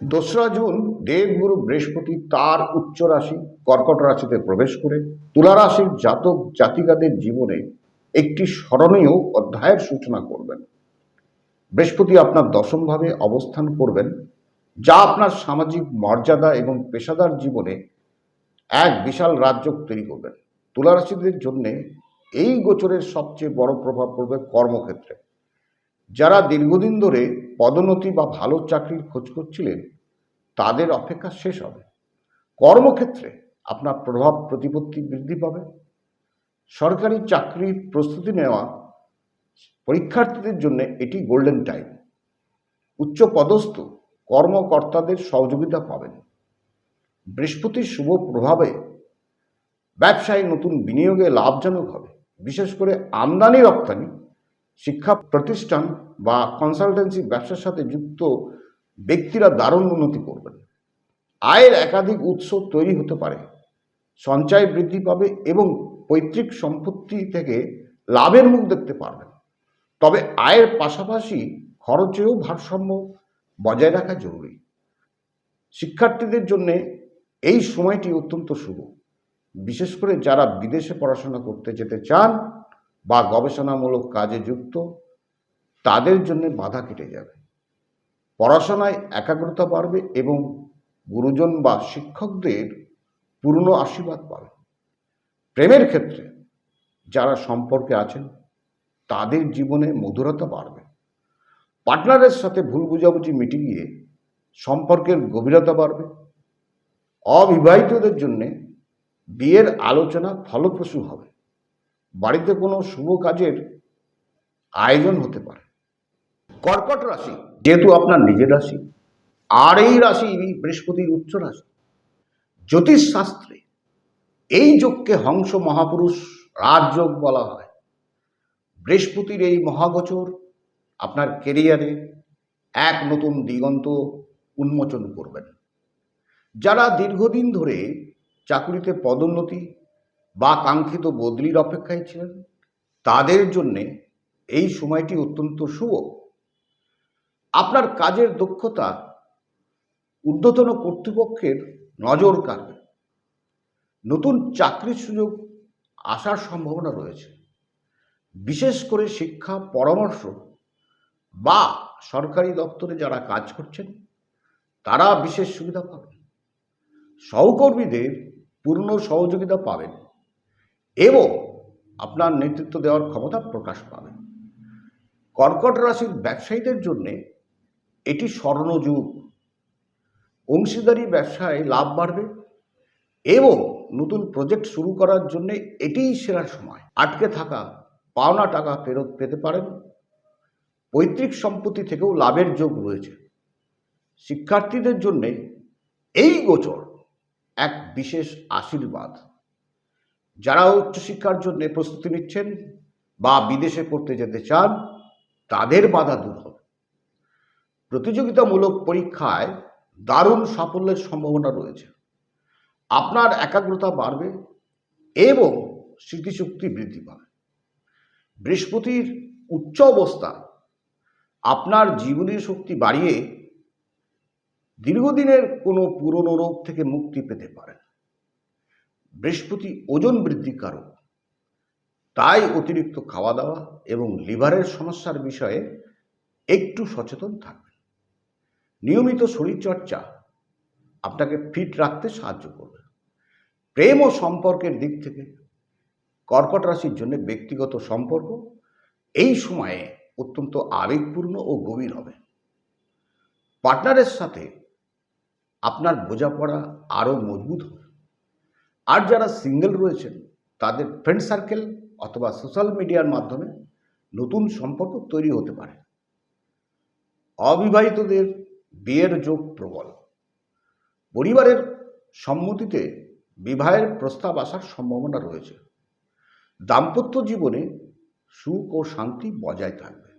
দোসরা জুন দেবগুরু বৃহস্পতি তার উচ্চ রাশি কর্কট রাশিতে প্রবেশ করে তুলা রাশির জাতক জাতিকাদের জীবনে একটি স্মরণীয় অধ্যায়ের সূচনা করবেন। বৃহস্পতি আপনার দশম ভাবে অবস্থান করবেন, যা আপনার সামাজিক মর্যাদা এবং পেশাদার জীবনে এক বিশাল রাজযোগ তৈরি করবেন। তুলা রাশিদের জন্য এই গোচরের সবচেয়ে বড় প্রভাব পড়বে কর্মক্ষেত্রে। যারা দীর্ঘদিন ধরে পদোন্নতি বা ভালো চাকরির খোঁজ করছিলেন, তাদের অপেক্ষা শেষ হবে। কর্মক্ষেত্রে আপনার প্রভাব প্রতিপত্তি বৃদ্ধি পাবে। সরকারি চাকরির প্রস্তুতি নেওয়া পরীক্ষার্থীদের জন্য এটি গোল্ডেন টাইম। উচ্চ পদস্থ কর্মকর্তাদের সহযোগিতা পাবেন। বৃহস্পতির শুভ প্রভাবে ব্যবসায় নতুন বিনিয়োগে লাভজনক হবে। বিশেষ করে আমদানি রপ্তানি, শিক্ষা প্রতিষ্ঠান বা কনসালটেন্সি ব্যবসার সাথে যুক্ত ব্যক্তিরা দারুণ উন্নতি করবেন। আয়ের একাধিক উৎস তৈরি হতে পারে, সঞ্চয় বৃদ্ধি পাবে এবং পৈতৃক সম্পত্তি থেকে লাভের মুখ দেখতে পারবেন। তবে আয়ের পাশাপাশি খরচেও ভারসাম্য বজায় রাখা জরুরি। শিক্ষার্থীদের জন্য এই সময়টি অত্যন্ত শুভ, বিশেষ করে যারা বিদেশে পড়াশোনা করতে যেতে চান বা গবেষণামূলক কাজে যুক্ত, তাদের জন্য বাধা কেটে যাবে। পড়াশোনায় একাগ্রতা বাড়বে এবং গুরুজন বা শিক্ষকদের পূর্ণ আশীর্বাদ পাবেন। প্রেমের ক্ষেত্রে যারা সম্পর্কে আছেন, তাদের জীবনে মধুরতা বাড়বে। পার্টনারের সাথে ভুল বোঝাবুঝি মিটে গিয়ে সম্পর্কের গভীরতা বাড়বে। অবিবাহিতদের জন্য বিয়ের আলোচনা ফলপ্রসূ হবে। বাড়িতে কোনো শুভ কাজের আয়োজন হতে পারে। কর্কট রাশি যেহেতু আপনার নিজের রাশি, আর এই রাশি বৃহস্পতির উচ্চ রাশি, জ্যোতিষ শাস্ত্রে এই যোগকে হংস মহাপুরুষ রাজযোগ বলা হয়। বৃহস্পতির এই মহাগোচর আপনার কেরিয়ারে এক নতুন দিগন্ত উন্মোচন করবেন। যারা দীর্ঘদিন ধরে চাকরিতে পদোন্নতি বা কাঙ্ক্ষিত বদলির অপেক্ষায় ছিলেন, তাদের জন্যে এই সময়টি অত্যন্ত শুভ। আপনার কাজের দক্ষতা ঊর্ধ্বতন কর্তৃপক্ষের নজর কাড়বে। নতুন চাকরির সুযোগ আসার সম্ভাবনা রয়েছে। বিশেষ করে শিক্ষা, পরামর্শ বা সরকারি দপ্তরে যারা কাজ করছেন, তারা বিশেষ সুবিধা পাবেন। সহকর্মীদের পূর্ণ সহযোগিতা পাবেন এবং আপনার নেতৃত্ব দেওয়ার ক্ষমতা প্রকাশ পাবেন। কর্কট রাশির ব্যবসায়ীদের জন্য এটি স্বর্ণযুগ। অংশীদারি ব্যবসায় লাভ বাড়বে এবং নতুন প্রজেক্ট শুরু করার জন্য এটিই সেরা সময়। আটকে থাকা পাওনা টাকা ফেরত পেতে পারেন। পৈতৃক সম্পত্তি থেকেও লাভের যোগ রয়েছে। শিক্ষার্থীদের জন্য এই গোচর এক বিশেষ আশীর্বাদ। যারা উচ্চশিক্ষার জন্য প্রস্তুতি নিচ্ছেন বা বিদেশে পড়তে যেতে চান, তাদের বাধা দূর হবে। প্রতিযোগিতামূলক পরীক্ষায় দারুণ সাফল্যের সম্ভাবনা রয়েছে। আপনার একাগ্রতা বাড়বে এবং স্মৃতিশক্তি বৃদ্ধি পাবে। বৃহস্পতির উচ্চ অবস্থা আপনার জীবনী শক্তি বাড়িয়ে দীর্ঘদিনের কোনো পুরনো রোগ থেকে মুক্তি পেতে পারেন। বৃহস্পতি ওজন বৃদ্ধিকারক, তাই অতিরিক্ত খাওয়া দাওয়া এবং লিভারের সমস্যার বিষয়ে একটু সচেতন থাকবেন। নিয়মিত শরীরচর্চা আপনাকে ফিট রাখতে সাহায্য করবে। প্রেম ও সম্পর্কের দিক থেকে কর্কট রাশির জন্য ব্যক্তিগত সম্পর্ক এই সময়ে অত্যন্ত আবেগপূর্ণ ও গভীর হবে। পার্টনারের সাথে আপনার বোঝাপড়া আরও মজবুত হবে। আর যারা সিঙ্গেল রয়েছেন, তাদের ফ্রেন্ড সার্কেল অথবা সোশ্যাল মিডিয়ার মাধ্যমে নতুন সম্পর্ক তৈরি হতে পারে। অবিবাহিতদের বিয়ের যোগ প্রবল। পরিবারের সম্মতিতে বিবাহের প্রস্তাব আসার সম্ভাবনা রয়েছে। দাম্পত্য জীবনে সুখ ও শান্তি বজায় থাকবে।